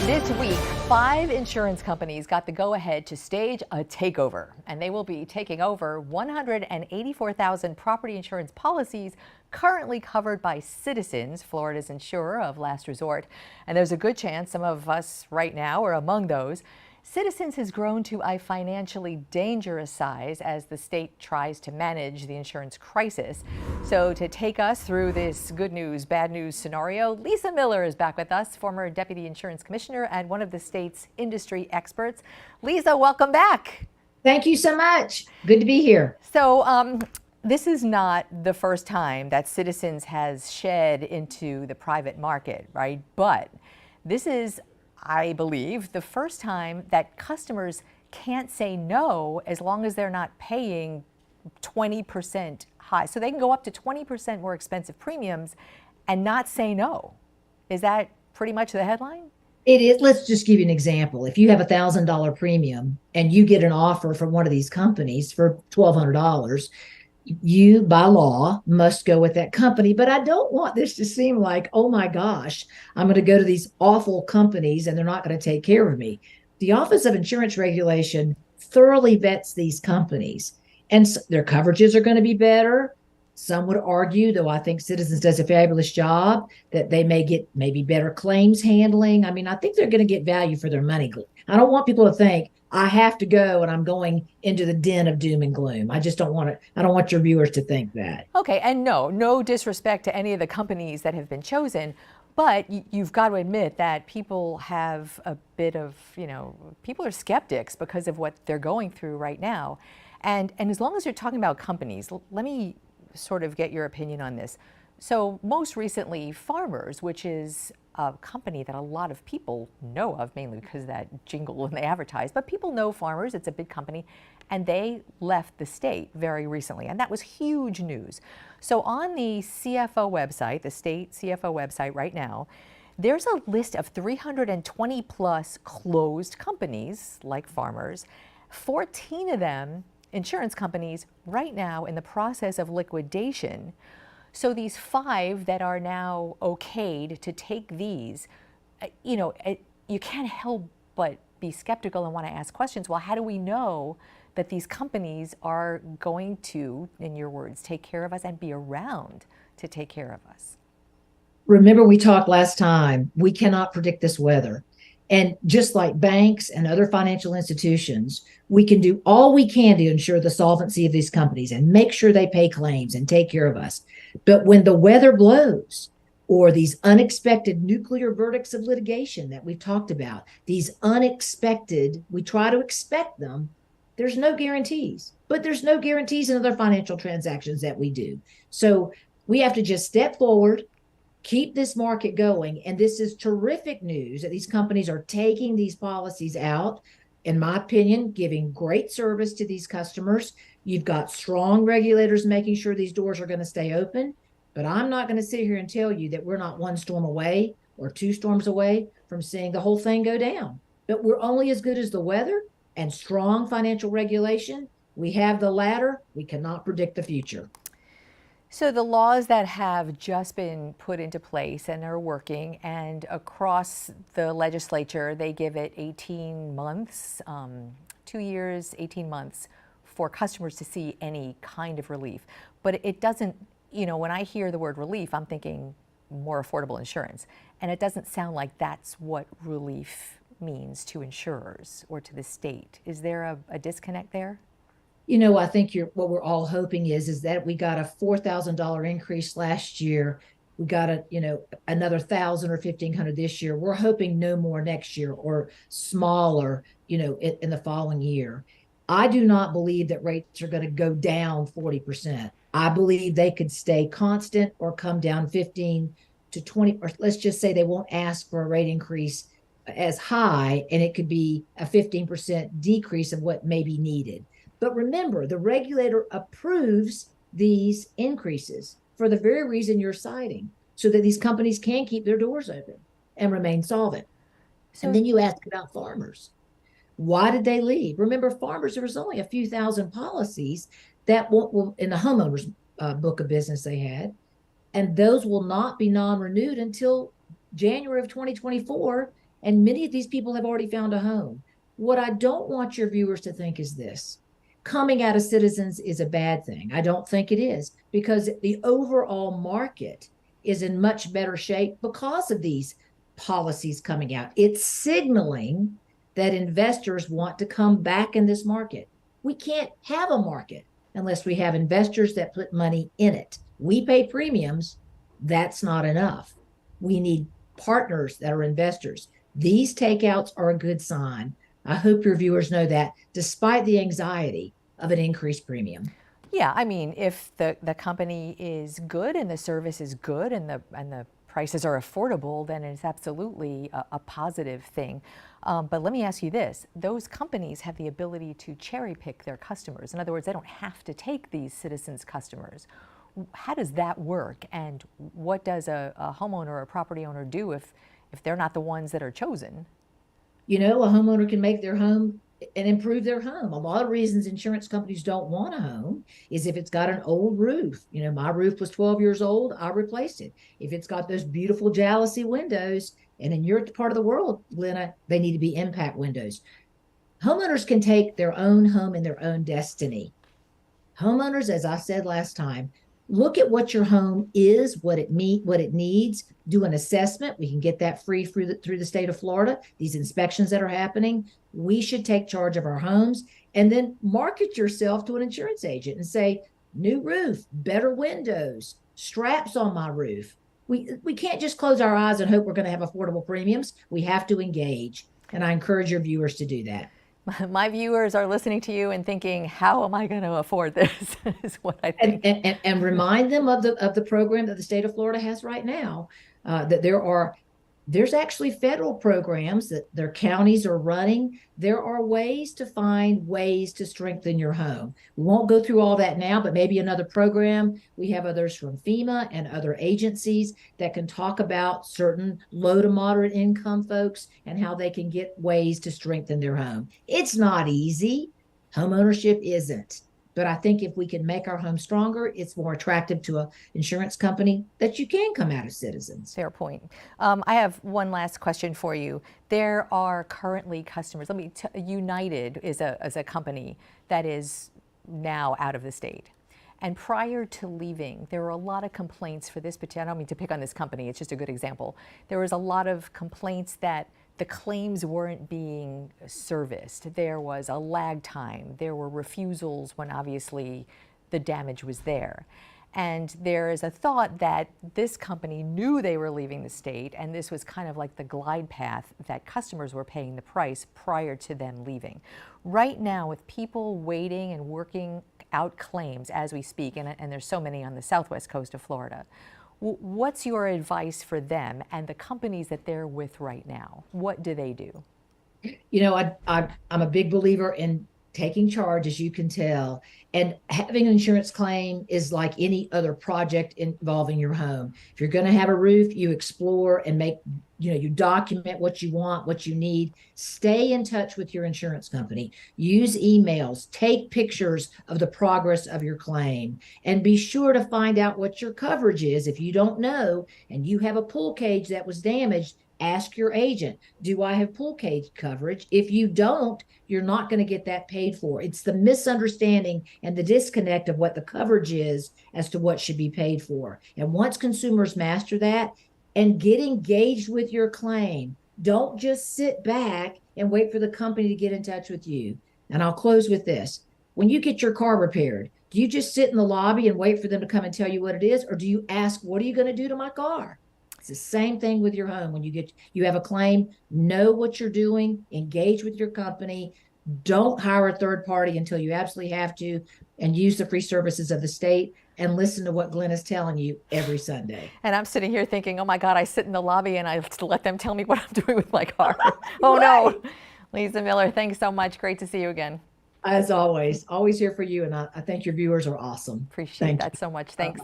This week, 5 insurance companies got the go-ahead to stage a takeover, and they will be taking over 184,000 property insurance policies currently covered by Citizens, Florida's insurer of last resort. And there's a good chance some of us right now are among those. Citizens has grown to a financially dangerous size as the state tries to manage the insurance crisis. So to take us through this good news, bad news scenario, Lisa Miller is back with us, former deputy insurance commissioner and one of the state's industry experts. Lisa, welcome back. Thank you so much. Good to be here. So this is not the first time that Citizens has shed into the private market, right? But this is, I believe, the first time that customers can't say no as long as they're not paying 20% high. So they can go up to 20% more expensive premiums and not say no. Is that pretty much the headline? It is. Let's just give you an example. If you have $1,000 premium and you get an offer from one of these companies for $1,200, you, by law, must go with that company. But I don't want this to seem like, oh my gosh, I'm going to go to these awful companies and they're not going to take care of me. The Office of Insurance Regulation thoroughly vets these companies, and their coverages are going to be better. Some would argue, though I think Citizens does a fabulous job, that they may get maybe better claims handling. I mean, I think they're going to get value for their money. I don't want people to think I have to go and I'm going into the den of doom and gloom. I just don't want it. I don't want your viewers to think that. Okay, and no disrespect to any of the companies that have been chosen, but you've got to admit that people have a bit of, people are skeptics because of what they're going through right now. And as long as you're talking about companies, let me sort of get your opinion on this. So most recently, Farmers, which is a company that a lot of people know of, mainly because of that jingle when they advertise, but people know Farmers, it's a big company, and they left the state very recently, and that was huge news. So on the CFO website, the state CFO website right now, there's a list of 320 plus closed companies like Farmers, 14 of them insurance companies right now in the process of liquidation. So these 5 that are now okayed to take these, you can't help but be skeptical and want to ask questions. Well, how do we know that these companies are going to, in your words, take care of us and be around to take care of us? Remember, we talked last time, we cannot predict this weather. And just like banks and other financial institutions, we can do all we can to ensure the solvency of these companies and make sure they pay claims and take care of us. But when the weather blows, or these unexpected nuclear verdicts of litigation that we've talked about, these unexpected, we try to expect them, there's no guarantees. But there's no guarantees in other financial transactions that we do. So we have to just step forward, keep this market going. And this is terrific news that these companies are taking these policies out, in my opinion, giving great service to these customers. You've got strong regulators making sure these doors are going to stay open. But I'm not going to sit here and tell you that we're not one storm away or 2 storms away from seeing the whole thing go down. But we're only as good as the weather and strong financial regulation. We have the latter. We cannot predict the future. So the laws that have just been put into place and are working, and across the legislature, they give it 18 months, 2 years, 18 months for customers to see any kind of relief. But it doesn't, when I hear the word relief, I'm thinking more affordable insurance. And it doesn't sound like that's what relief means to insurers or to the state. Is there a disconnect there? I think what we're all hoping is that we got a $4,000 increase last year. We got another 1,000 or 1,500 this year. We're hoping no more next year or smaller, in the following year. I do not believe that rates are going to go down 40%. I believe they could stay constant or come down 15 to 20, or let's just say they won't ask for a rate increase as high, and it could be a 15% decrease of what may be needed. But remember, the regulator approves these increases for the very reason you're citing, so that these companies can keep their doors open and remain solvent. And then you ask about Farmers. Why did they leave? Remember, Farmers, there was only a few thousand policies that will in the homeowners book of business they had, and those will not be non-renewed until January of 2024. And many of these people have already found a home. What I don't want your viewers to think is this: coming out of Citizens is a bad thing. I don't think it is, because the overall market is in much better shape because of these policies coming out. It's signaling that investors want to come back in this market. We can't have a market unless we have investors that put money in it. We pay premiums. That's not enough. We need partners that are investors. These takeouts are a good sign. I hope your viewers know that, despite the anxiety of an increased premium. Yeah, I mean, if the company is good and the service is good and the prices are affordable, then it's absolutely a positive thing. But let me ask you this: those companies have the ability to cherry pick their customers. In other words, they don't have to take these Citizens customers. How does that work? And what does a homeowner or a property owner do if they're not the ones that are chosen? A homeowner can make their home and improve their home. A lot of reasons insurance companies don't want a home is if it's got an old roof. My roof was 12 years old, I replaced it. If it's got those beautiful jalousie windows, and in your part of the world, Glenna, they need to be impact windows. Homeowners can take their own home and their own destiny. Homeowners, as I said last time, look at what your home is, what it needs, do an assessment. We can get that free through the state of Florida. These inspections that are happening, we should take charge of our homes, and then market yourself to an insurance agent and say, new roof, better windows, straps on my roof. We can't just close our eyes and hope we're going to have affordable premiums. We have to engage, and I encourage your viewers to do that. My viewers are listening to you and thinking, how am I going to afford this? Is what I think. And remind them of the program that the state of Florida has right now, that there's actually federal programs that their counties are running. There are ways to find ways to strengthen your home. We won't go through all that now, but maybe another program. We have others from FEMA and other agencies that can talk about certain low to moderate income folks and how they can get ways to strengthen their home. It's not easy. Homeownership isn't. But I think if we can make our home stronger, it's more attractive to an insurance company that you can come out of Citizens. Fair point. I have one last question for you. There are currently customers. United is a company that is now out of the state. And prior to leaving, there were a lot of complaints for this particular, I don't mean to pick on this company, it's just a good example. There was a lot of complaints that the claims weren't being serviced. There was a lag time. There were refusals when obviously the damage was there. And there is a thought that this company knew they were leaving the state, and this was kind of like the glide path that customers were paying the price prior to them leaving. Right now, with people waiting and working out claims as we speak, and there's so many on the southwest coast of Florida, what's your advice for them and the companies that they're with right now? What do they do? I'm a big believer in taking charge, as you can tell, and having an insurance claim is like any other project involving your home. If you're going to have a roof, you explore and you document what you want, what you need. Stay in touch with your insurance company. Use emails. Take pictures of the progress of your claim, and be sure to find out what your coverage is. If you don't know and you have a pool cage that was damaged, ask your agent, do I have pool cage coverage? If you don't, you're not going to get that paid for. It's the misunderstanding and the disconnect of what the coverage is as to what should be paid for. And once consumers master that and get engaged with your claim, don't just sit back and wait for the company to get in touch with you. And I'll close with this. When you get your car repaired, do you just sit in the lobby and wait for them to come and tell you what it is? Or do you ask, what are you going to do to my car? It's the same thing with your home. When you have a claim, know what you're doing, engage with your company. Don't hire a third party until you absolutely have to, and use the free services of the state, and listen to what Glenn is telling you every Sunday. And I'm sitting here thinking, oh my God, I sit in the lobby and I let them tell me what I'm doing with my car. Oh Right. no. Lisa Miller, thanks so much. Great to see you again. As always here for you. And I think your viewers are awesome. Appreciate Thank that you. so much. Thanks.